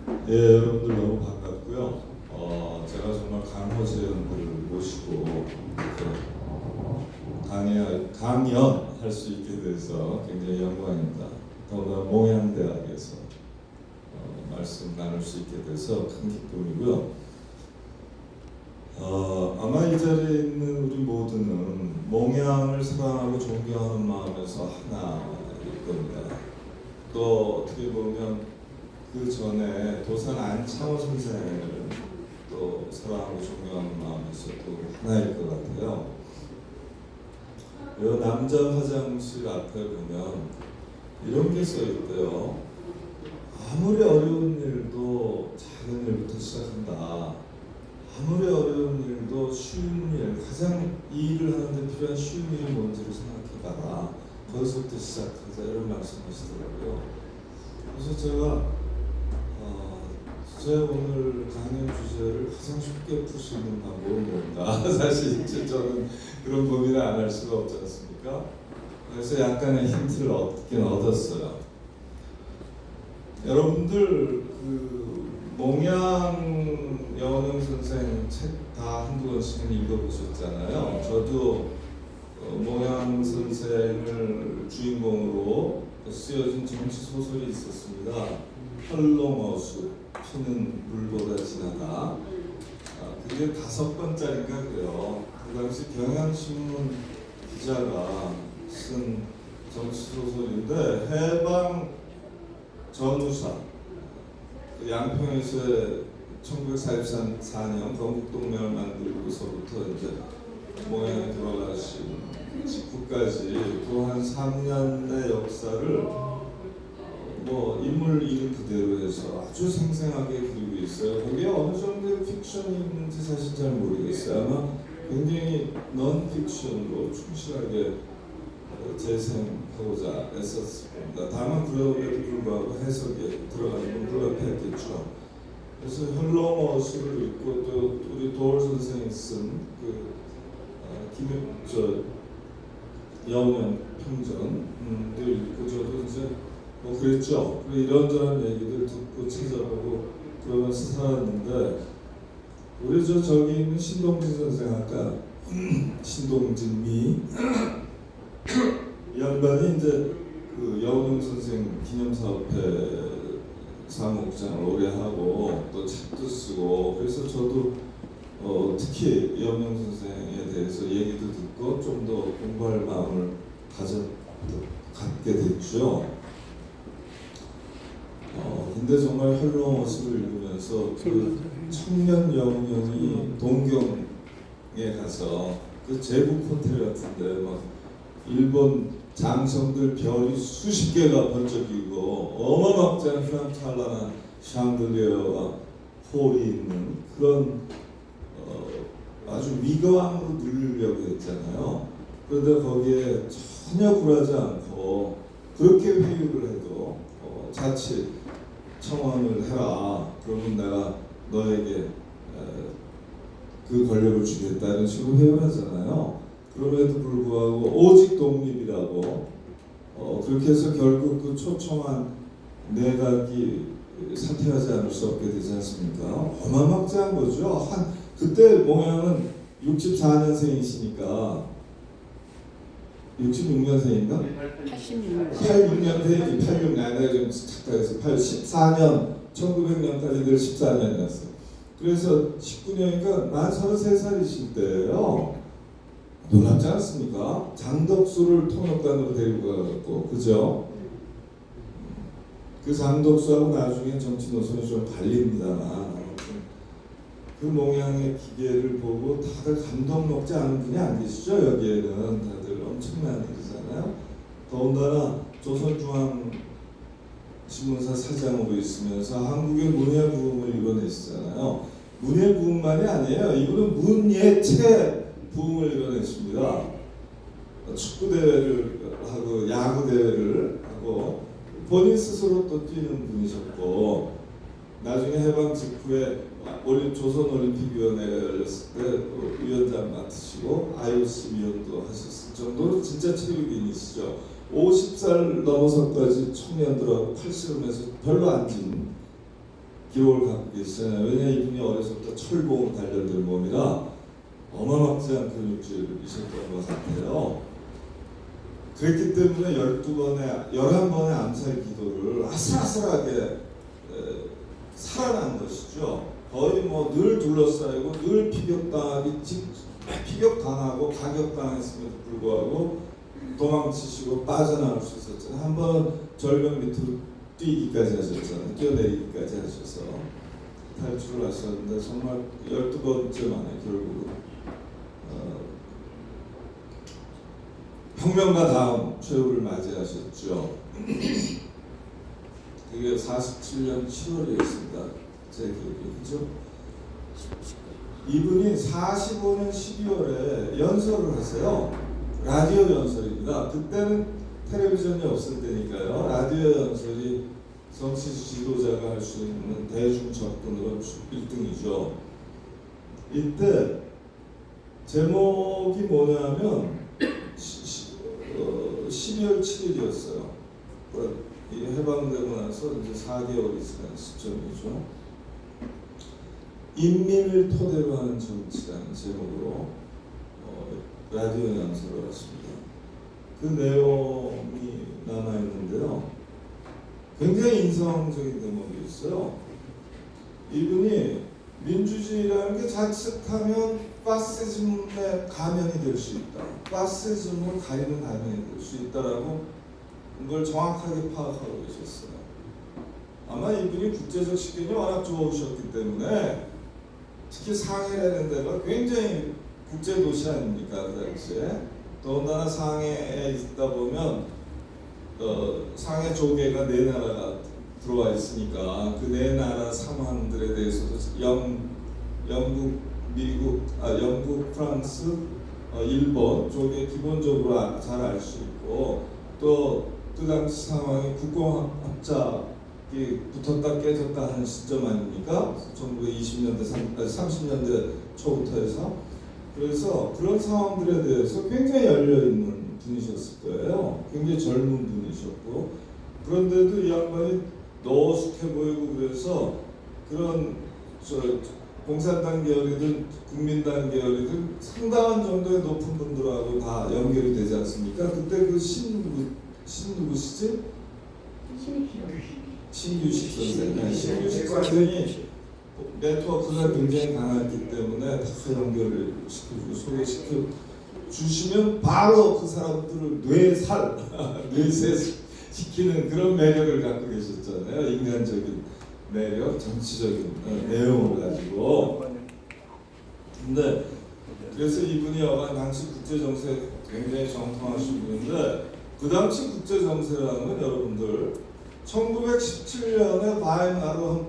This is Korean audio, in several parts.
예, 여러분들 너무 반갑고요. 제가 정말 강호재연을 모시고 강연할 수 있게 돼서 굉장히 영광입니다. 더불어 몽양대학에서 말씀 나눌 수 있게 돼서 큰 기쁨이고요. 아마 이 자리에 있는 우리 모두는 몽양을 사랑하고 존경하는 마음에서 하나일 겁니다. 또 어떻게 보면 그 전에 도산 안창호 선생을 또 사랑하고 존경하는 마음에서 또 하나일 것 같아요. 이 남자 화장실 앞에 보면 이런 게 써 있대요. 아무리 어려운 일도 작은 일부터 시작한다. 아무리 어려운 일도 쉬운 일, 가장 이 일을 하는데 필요한 쉬운 일이 뭔지를 생각해봐라. 거기서부터 시작하자, 이런 말씀하시더라고요. 그래서 제가 제 오늘 강연 주제를 가장 쉽게 풀 수 있는 방법은 뭔가 사실 이제 저는 그런 고민을 안 할 수가 없지 않습니까? 그래서 약간의 힌트를 얻긴 얻었어요. 여러분들 그 몽양 여운형 선생 책 다 한두 권씩은 읽어보셨잖아요. 저도 몽양 선생을 주인공으로 쓰여진 정치 소설이 있었습니다. 헐롱어수, 피는 물보다 진하다. 그게 5권짜리인가 그래요. 그 당시 경향신문 기자가 쓴 정치 소설인데 해방 전후사, 양평에서 1944년 건국동맹을 만들고서부터 이제 몽양에 돌아가신 직후까지 또 한 3년의 역사를 인물 이름 그대로 해서 아주 생생하게 그리고 있어요. 거기에 어느 정도의 픽션이 있는지 사실 잘 모르겠어요. 아마 굉장히 넌픽션으로 충실하게 재생하고자 애썼습니다. 다만 그럼에도 불구하고 해석에 들어가는 건 불가피했겠죠. 그래서 헐롱어수를 읽고 또 우리 도올 선생이 쓴 여운형 평전도 읽고 저도 이제 그랬죠. 이런저런 얘기들 듣고 찾아보고 그러면서 살았는데 우리 저기 있는 신동진 선생 아까 신동진 미 양반이 이제 그 여운형 선생 기념사업회 사무국장을 오래 하고 또 책도 쓰고 그래서 저도 특히 여운형 선생에 대해서 얘기도 듣고 좀 더 공부할 마음을 갖게 됐죠. 근데 정말 헐롱어수를 읽으면서 그 청년 여운형이 동경에 가서 그 제국 호텔 같은데 막 일본 장성들 별이 수십 개가 번쩍이고 어마막장한 휘황찬란한 샹들리에와 홀이 있는 그런 아주 위거함으로 누리려고 했잖아요. 그런데 거기에 전혀 굴하지 않고 그렇게 회유를 해도 자칫 청원을 해라. 그러면 내가 너에게 그 권력을 주겠다 이런 식으로 회유를 하잖아요. 그럼에도 불구하고 오직 독립이라고 그렇게 해서 결국 그 초청한 내각이 사퇴하지 않을 수 없게 되지 않습니까? 어마막장한 거죠. 그때 몽양은 64년생이시니까 66년생인가? 86년생이지. 86년 내가 좀 착각해서 14년 1900년까지 늘 14년이었어요. 그래서 19년이니까 만 33살이실 때예요. 놀랍지 않습니까? 장덕수를 통역관으로 데리고 가갖고 그죠? 그 장덕수하고 나중에 정치 노선이 좀 갈립니다만 그 몽양의 기계를 보고 다들 감동 먹지 않은 분이 안 계시죠? 여기에는 다들 엄청난 일이잖아요. 더군다나 조선중앙신문사 사장으로 있으면서 한국의 문예부흥을 이뤄내시잖아요. 문예부흥만이 아니에요. 이분은 문예체 부흥을 이뤄냈습니다. 축구대회를 하고 야구대회를 하고 본인 스스로 또 뛰는 분이셨고 나중에 해방 직후에 조선올림픽위원회가 열렸을 때 위원장 맡으시고 IOC 위원도 하셨을 정도로 진짜 체육인이시죠. 50살 넘어서까지 청년들하고 팔씨름해서 별로 안 진 기록을 갖고 계시잖아요. 왜냐하면 이분이 어려서부터 철봉 단련된 몸이라 어마막지한 근육질을 있었던 것 같아요. 그랬기 때문에 11번의 암살 기도를 아슬아슬하게 살아난 것이죠. 거의 뭐 늘 둘러싸이고 늘 피격당하고 가격당했음에도 불구하고 도망치시고 빠져나올 수 있었잖아요. 한번 절벽 밑으로 뛰기까지 하셨잖아요. 뛰어내리기까지 하셔서 탈출을 하셨는데 정말 12번째 만에 결국은 혁명과 다음 최후를 맞이하셨죠. 그게 47년 7월이었습니다. 제 기억이 그죠? 이분이 45년 12월에 연설을 하세요. 라디오 연설입니다. 그때는 텔레비전이 없을 때니까요. 라디오 연설이 정치 지도자가 할 수 있는 대중 접근으로 1등이죠. 이때 제목이 뭐냐면 12월 7일이었어요. 이게 해방되고 나서 이제 4개월이 지난 시점이죠. 인민을 토대로 하는 정치라는 제목으로 라디오 연설을 했습니다. 그 내용이 남아있는데요. 굉장히 인상적인 대목이 있어요. 이분이 민주주의라는 게 자칫하면 파시즘의 가면이 될 수 있다. 파시즘을 가리는 가면이 될 수 있다라고 그걸 정확하게 파악하고 계셨어요. 아마 이분이 국제적 식견이 워낙 좋으셨기 때문에 특히 상해라는 데가 굉장히 국제 도시 아닙니까 그 당시에. 더군다나 상해에 있다 보면 상해 조개가 4나라가 들어와 있으니까 그 4나라 상황들에 대해서도 영국, 미국, 영국, 프랑스, 일본 쪽에 기본적으로 잘 알 수 있고 또 그 당시 상황이 국공합작이 붙었다 깨졌다 하는 시점 아닙니까? 1920년대, 30년대 초부터 해서. 그래서 그런 상황들에 대해서 굉장히 열려있는 분이셨을 거예요. 굉장히 젊은 분이셨고 그런데도 이 양반이 노숙해 보이고 그래서 그런 공산당 계열이든 국민당 계열이든 상당한 정도의 높은 분들하고 다 연결이 되지 않습니까? 그때 그 누구시지? 신규식 선생. 신규식 선생이 네트워크가 굉장히 강했기 때문에 다 연결을 시켜주고 소개시켜 주시면 바로 그 사람들을 뇌세시키는 그런 매력을 갖고 계셨잖아요. 인간적인 매력, 정치적인 내용을 가지고. 근데 그래서 이분이 여간 당시 국제정세 굉장히 정통하신 분인데 그 당시 국제정세라는 건 여러분들 1917년에 바이마르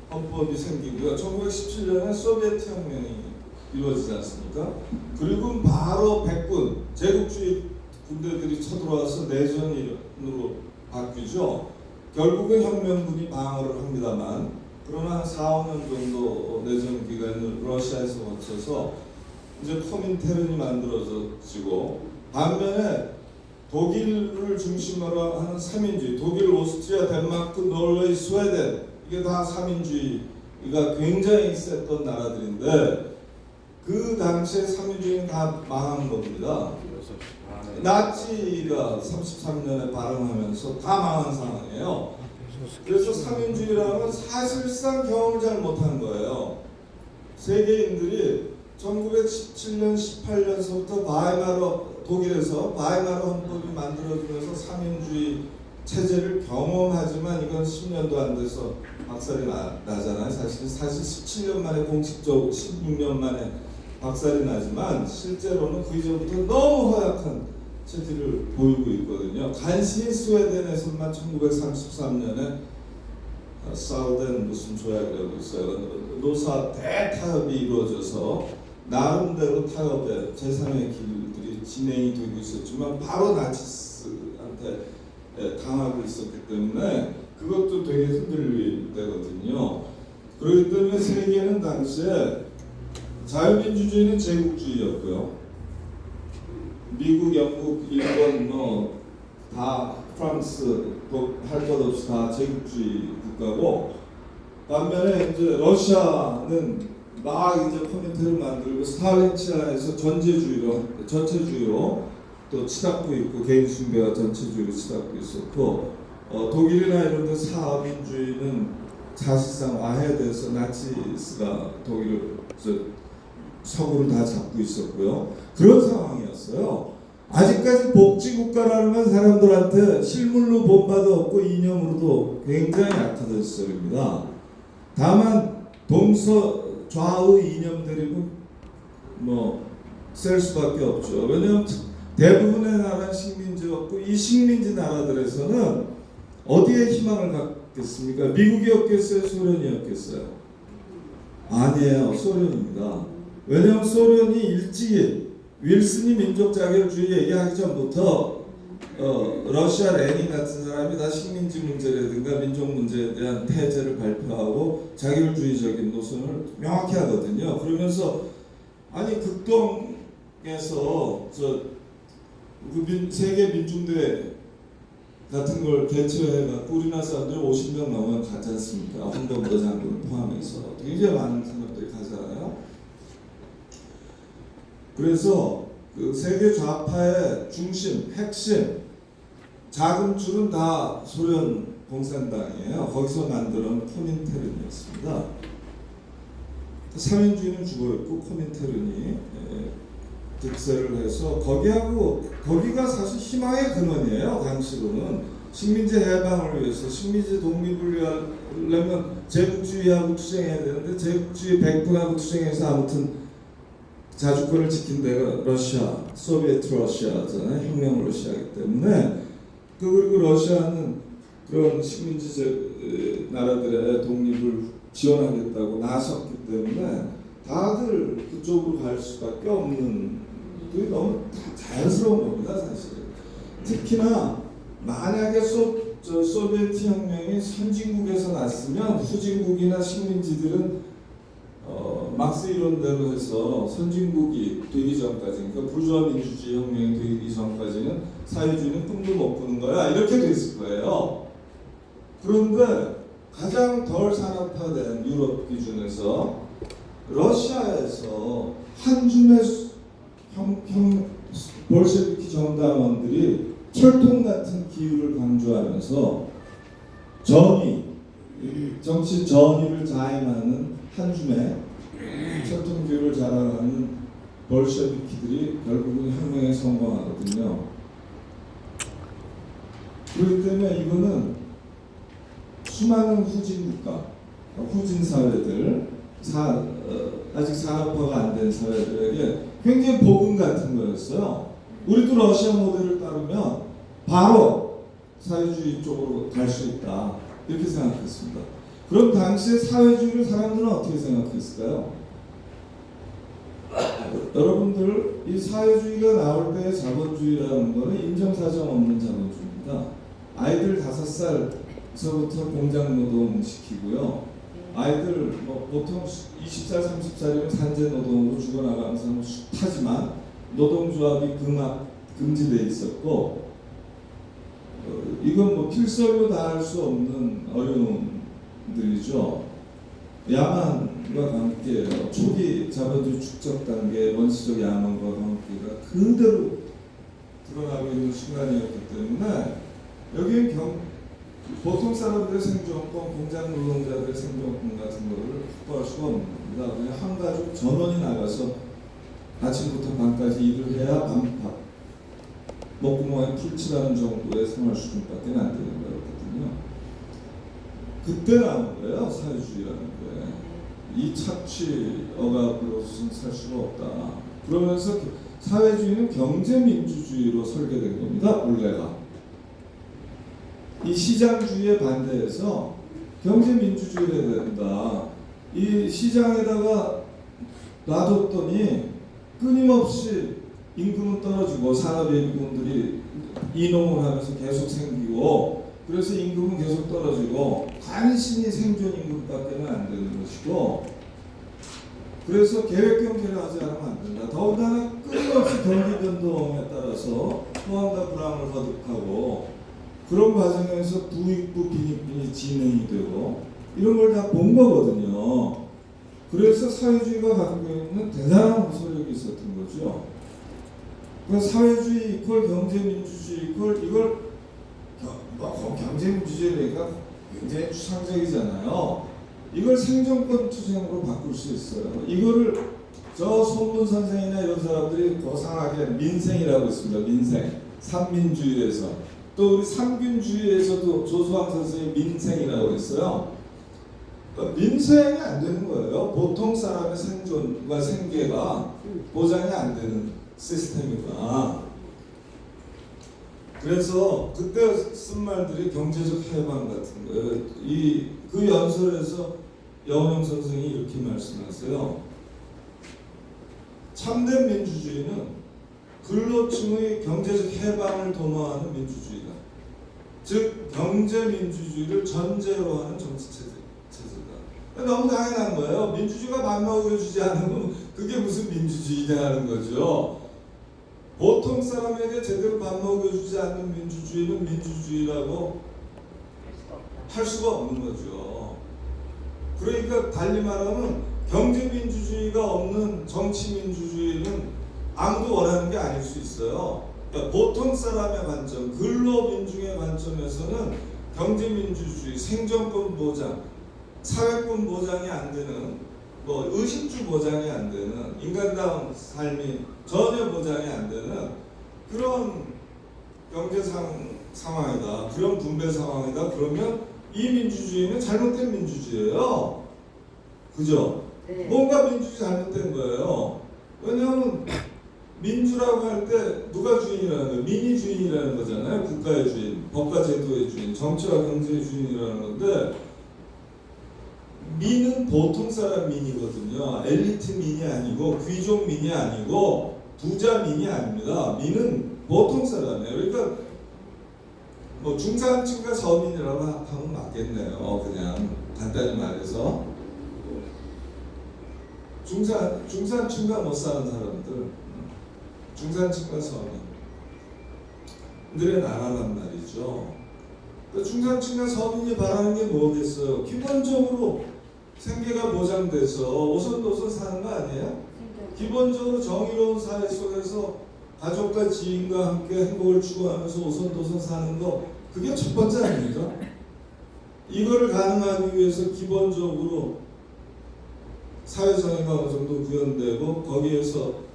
헌법이 생기고요. 1917년에 소비에트 혁명이 이루어지지 않습니까? 그리고 바로 백군, 제국주의 군대들이 쳐들어와서 내전으로 바뀌죠. 결국은 혁명군이 방어를 합니다만 그러나 한 4, 5년 정도 내전 기간을 러시아에서 거쳐서 이제 코민테른이 만들어지고 반면에 독일을 중심으로 하는 3인주의, 독일, 오스트리아, 덴마크, 노르웨이, 스웨덴 이게 다 3인주의가 굉장히 셌던 나라들인데 그 당시에 3인주의는 다 망한 겁니다. 나치가 33년에 발흥하면서 다 망한 상황이에요. 그래서 3인주의라는 건 사실상 경험을 잘 못한 거예요. 세계인들이 1917년, 18년서부터 독일에서 바이마르 헌법이 만들어지면서 3인주의 체제를 경험하지만 이건 10년도 안 돼서 박살이 나잖아요. 사실 17년 만에 공식적으로 16년 만에 박살이 나지만 실제로는 그 이전부터 너무 허약한 체질을 보이고 있거든요. 간신히 스웨덴에서만 1933년에 사우덴 무슨 조약이라고 있어요. 노사 대타협이 이루어져서 나름대로 타협의 제3의 길들이 진행이 되고 있었지만 바로 나치스한테 당하고 있었기 때문에 그것도 되게 흔들릴 때거든요. 그렇기 때문에 세계는 당시에 자유민주주의는 제국주의였고요. 미국, 영국, 일본 다 프랑스 할 것 없이 다 제국주의 국가고, 반면에 이제 러시아는 막 이제 코민테르 만들고 스탈린 치하에서 전체주의로 또 치닫고 있고, 개인 숭배와 전체주의로 치닫고 있었고, 독일이나 이런 데 사민주의는 사실상 와해돼서 나치스가 독일을 서구를 다 잡고 있었고요. 그런 상황이었어요. 아직까지 복지국가라는 건 사람들한테 실물로 본바도 없고 이념으로도 굉장히 약화된 시절입니다. 다만 동서 좌우 이념들이 셀 수밖에 없죠. 왜냐하면 대부분의 나라는 식민지였고, 이 식민지 나라들에서는 어디에 희망을 갖겠습니까? 미국이었겠어요? 소련이었겠어요? 아니에요. 소련입니다. 왜냐하면 소련이 일찍이 윌슨이 민족 자결주의 얘기하기 전부터 러시아 레닌 같은 사람이 다 식민지 문제라든가 민족 문제에 대한 태제를 발표하고 자결주의적인 노선을 명확히 하거든요. 그러면서 아니 극동에서 세계 민중대 같은 걸 개최해갖고 우리나라 사람들이 50명 넘으면 가지 않습니까? 홍범도 장군을 포함해서 굉장히 많은 사람들이 가잖아요. 그래서 그 세계 좌파의 중심, 핵심, 자금줄은 다 소련 공산당이에요. 거기서 만들어낸 코민테른이었습니다. 사민주의는 죽어있고 코민테른이 득세를 해서 거기가 사실 희망의 근원이에요. 당시로는 식민지 해방을 위해서, 식민지 독립을 위하려면 제국주의하고 투쟁해야 되는데 제국주의 백분하고 투쟁해서 아무튼 자주권을 지킨 데가 러시아, 소비에트 러시아잖아요. 혁명 러시아이기 때문에 그리고 러시아는 그런 식민지 나라들의 독립을 지원하겠다고 나섰기 때문에 다들 그쪽으로 갈 수밖에 없는, 그게 너무 자연스러운 겁니다, 사실. 특히나 만약에 소비에트 혁명이 선진국에서 났으면 후진국이나 식민지들은 막스 이론대로 해서 선진국이 되기 전까지, 그러니까 부르주아 민주주의 혁명이 되기 전까지는 사회주의는 꿈도 못 꾸는 거야, 이렇게 됐을 거예요. 그런데 가장 덜 산업화된 유럽 기준에서 러시아에서 한 줌의 볼셰비키 정당원들이 철통 같은 기율을 강조하면서 정치 전의를 자행하는 한 줌의 철통 기율을 자랑하는 볼셰비키들이 결국은 혁명에 성공하거든요. 그렇기 때문에 이거는 수많은 후진 국가, 후진 사회들, 아직 산업화가 안 된 사회들에게 굉장히 복음 같은 거였어요. 우리도 러시아 모델을 따르면 바로 사회주의 쪽으로 갈 수 있다, 이렇게 생각했습니다. 그럼 당시에 사회주의를 사람들은 어떻게 생각했을까요? 여러분들, 이 사회주의가 나올 때의 자본주의라는 거는 인정사정 없는 자본주의입니다. 아이들 5살서부터 공장 노동 시키고요. 아이들 보통 20살, 30살이면 산재 노동으로 죽어나가면서 숱하지만 노동조합이 금지돼 있었고, 이건 필설로 다 할 수 없는 어려움들이죠. 야만과 함께 초기 자본주의 축적 단계 원시적 야만과 관계가 그대로 드러나고 있는 순간이었기 때문에 여기엔 보통 사람들의 생존권, 공장 노동자들의 생존권 같은 거를 확보할 수가 없는 겁니다. 그냥 한 가족 전원이 나가서 아침부터 밤까지 일을 해야 밥 먹구멍에 풀칠하는 정도의 생활 수준밖에 안 되는 거였거든요. 그때 나온 거예요, 사회주의라는 게. 이 착취 억압으로서는 살 수가 없다. 그러면서 사회주의는 경제민주주의로 설계된 겁니다, 원래가. 이 시장주의에 반대해서 경제민주주의를 해야 된다. 이 시장에다가 놔뒀더니 끊임없이 임금은 떨어지고 산업예비군들이 이농을 하면서 계속 생기고, 그래서 임금은 계속 떨어지고 간신히 생존 임금밖에는 안 되는 것이고, 그래서 계획 경제를 하지 않으면 안 된다. 더군다나 끊임없이 경기 변동에 따라서 또한 더 불황을 거듭하고 그런 과정에서 부익부 빈익빈이 진행이 되고 이런 걸 다 본 거거든요. 그래서 사회주의가 갖고 있는 대단한 호소력이 있었던 거죠. 그러니까 사회주의 이퀄 경제민주주의 이퀄 이걸 경제민주주의가 굉장히 추상적이잖아요. 이걸 생존권 투쟁으로 바꿀 수 있어요. 이거를 저 손문 선생이나 이런 사람들이 고상하게 민생이라고 있습니다. 민생, 삼민주의에서 또 우리 삼균주의에서도 조수왕 선생이 민생이라고 했어요. 그러니까 민생이 안 되는 거예요. 보통 사람의 생존과 생계가 보장이 안 되는 시스템이구나. 그래서 그때 쓴 말들이 경제적 해방 같은 거예요. 그 연설에서 여운형 선생이 이렇게 말씀하세요. 참된 민주주의는 근로층의 경제적 해방을 도모하는 민주주의다. 즉 경제 민주주의를 전제로 하는 정치 체제다. 너무 당연한 거예요. 민주주의가 밥 먹여주지 않으면 그게 무슨 민주주의냐는 거죠. 보통 사람에게 제대로 밥 먹여주지 않는 민주주의는 민주주의라고 할 수가 없는 거죠. 그러니까 달리 말하면 경제민주주의가 없는 정치민주주의는 아무도 원하는 게 아닐 수 있어요. 그러니까 보통 사람의 관점, 근로민중의 관점에서는 경제민주주의, 생존권 보장, 사회권 보장이 안 되는, 의식주 보장이 안 되는, 인간다운 삶이 전혀 보장이 안 되는 그런 경제 상황이다. 그런 분배 상황이다. 그러면 이 민주주의는 잘못된 민주주의예요. 그죠? 네. 뭔가 민주주의 잘못된 거예요. 왜냐하면 민주라고 할 때 누가 주인이라는 거예요? 민이 주인이라는 거잖아요. 국가의 주인, 법과 제도의 주인, 정치와 경제의 주인이라는 건데 민은 보통 사람 민이거든요. 엘리트 민이 아니고 귀족 민이 아니고 부자 민이 아닙니다. 민은 보통 사람이에요. 그러니까 중산층과 서민이라고 하면 맞겠네요. 그냥 간단히 말해서 중산층과 못 사는 사람들, 중산층과 서민들의 나라란 말이죠. 중산층과 서민이 바라는 게 뭐겠어요? 기본적으로 생계가 보장돼서 오손도손 사는 거 아니에요? 기본적으로 정의로운 사회 속에서 가족과 지인과 함께 행복을 추구하면서 오손도손 사는 거, 그게 첫 번째 아닙니까? 이거를 가능하기 위해서 기본적으로 사회정의가 어느 정도 구현되고 거기에서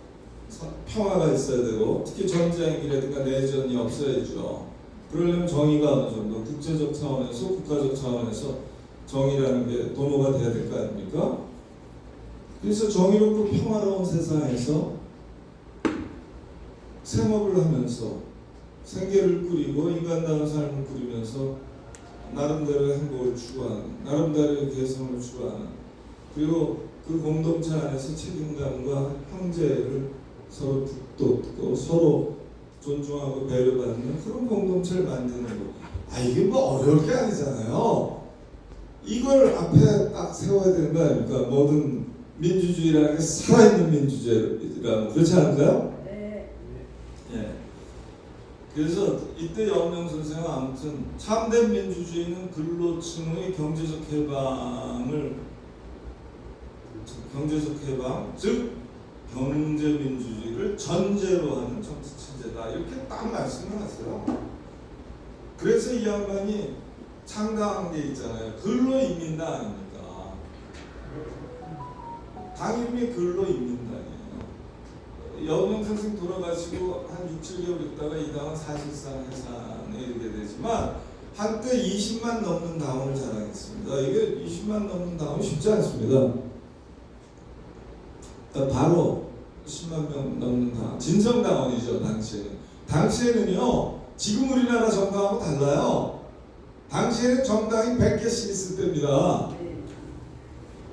평화가 있어야 되고 특히 전쟁이라든가 내전이 없어야죠. 그러려면 정의가 어느 정도 국제적 차원에서 국가적 차원에서 정의라는 게 도모가 돼야 될 거 아닙니까? 그래서 정의롭고 평화로운 세상에서 생업을 하면서 생계를 꾸리고 인간다운 삶을 꾸리면서 나름대로의 행복을 추구하는, 나름대로의 개성을 추구하는, 그리고 그 공동체 안에서 책임감과 형제를 서로 북돋고 서로 존중하고 배려받는 그런 공동체를 만드는 거. 이게 어려울 게 아니잖아요. 이걸 앞에 딱 세워야 되는 거 아닙니까? 모든 민주주의라는 게 살아있는 민주주의라는, 그렇지 않을까요? 네. 예. 그래서 이때 여운형 선생은 아무튼 참된 민주주의는 근로층의 경제적 해방, 즉 경제민주주의를 전제로 하는 정치체제다. 이렇게 딱 말씀을 하세요. 그래서 이 양반이 창당한 게 있잖아요. 근로인민당 아닙니까? 당 이름이 근로인민당이에요. 여운형 선생 돌아가시고 한 6, 7개월 있다가 이 당은 사실상 해산에 이르게 되지만 한때 20만 넘는 당원을 자랑했습니다. 이게 20만 넘는 당원이 쉽지 않습니다. 바로 10만 명 넘는 당원, 진성당원이죠. 당시에는요 지금 우리나라 정당하고 달라요. 당시에는 정당이 100개씩 있을 때입니다.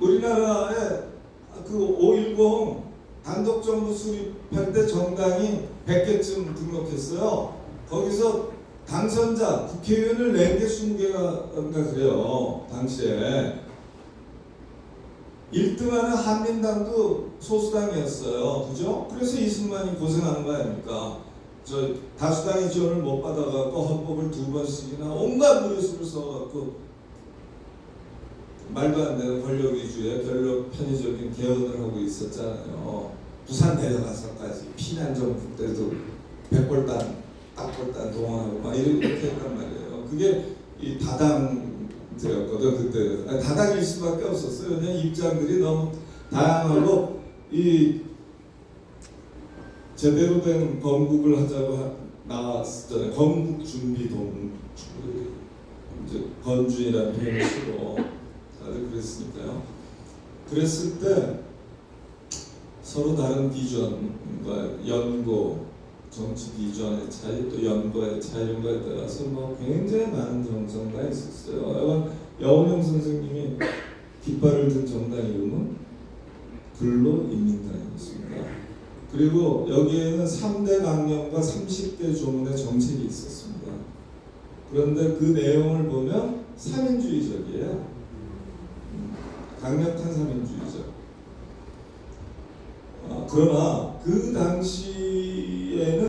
우리나라에 그 5.10 단독정부 수립할 때 정당이 100개쯤 등록했어요. 거기서 당선자, 국회의원을 4개, 20개가 그래요. 당시에 1등하는 한민당도 소수당이었어요. 그죠? 그래서 이승만이 고생하는 거 아닙니까? 저 다수당의 지원을 못 받아갖고 헌법을 2번씩이나 온갖 무리수를 써갖고 말도 안 되는 권력 위주의 별로 편의적인 개헌을 하고 있었잖아요. 부산 내려가서까지 피난 정부 때도 백골단, 딱골단 동원하고 막 이렇게 했단 말이에요. 그게 이 다당제였거든 그때. 아니, 다당일 수밖에 없었어요. 그냥 입장들이 너무 다양하고 이 제대로 된 건국을 하자고 나왔었잖아요. 건국 준비 동 이제 건준이라는 표현으로 다들 그랬으니까요. 그랬을 때 서로 다른 비전과 연고, 정치 비전의 차이, 또 연구의 차이 이런 거에 따라서 뭐 굉장히 많은 정성가 있었어요. 여운형 선생님이 깃발을 든 정당 이름은 근로인민당이었습니다. 그리고 여기에는 3대 강령과 30대 조문의 정책이 있었습니다. 그런데 그 내용을 보면 3인주의적이에요. 강력한 3인주의적. 그러나 그 당시에는